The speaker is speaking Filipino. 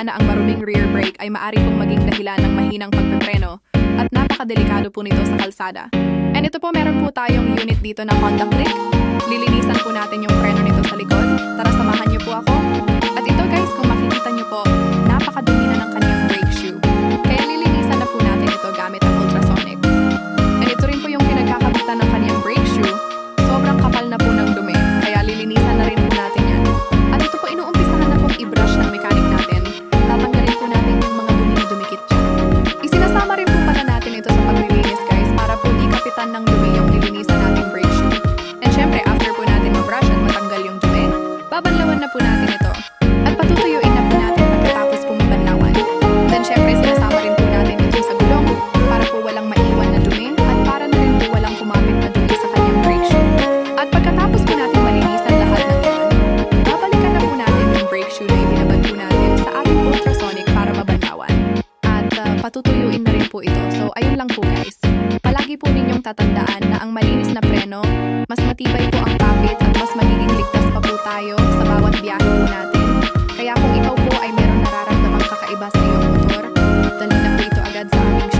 na ang maruming rear brake ay maaari pong maging dahilan ng mahinang pagpepreno at napakadelikado po nito sa kalsada. And ito po, meron po tayong unit dito na Honda Click. Lilinisan po natin yung preno nito sa likod. Tara, samahan niyo po ako. At ito guys, kung makikita niyo po, napakadumi na ng kanyang brake shoe. Kaya lilinisan na po natin ito gamit ang ultrasonic. And ito rin po yung pinagkakabitan ng kanyang brake shoe. Sobrang kapal na po ng dumi, kaya lilinisan na rin po natin yan. At ito po, inuumpisahan na pong i-brush ng mechanic natin. Tatanggalin po natin yung mga dumi na dumikit dyan. Isinasama rin po pala natin ito sa paglilinis guys, para po di kapitan ng dumi yung nilinisan nating brake shoe. And syempre, after po natin ma-brush at matanggal yung dumi, babanlawan na po natin ito. At patutuyuin na po natin pagkatapos po mabanlawan. Then syempre, sinasama rin po natin ito sa gulong para po walang maiwan na dumi at para na rin po walang kumapit na dumi sa kanyang brake shoe. At pagkatapos po natin malinisan lahat ng iyon, babalikan na po natin yung brake shoe na ibinabad po natin sa ating ultrasonic para mabanlawan. At patutuyuin na rin po ito. So ayun lang po guys. Palagi po ninyong tatandaan na ang malinis na preno, mas matibay po ang kapit at mas magiging ligtas pa po tayo sa bawat biyahe po natin. Kaya kung ikaw po ay meron nararamdamang kakaiba sa iyong motor, dalhin na po ito agad sa aming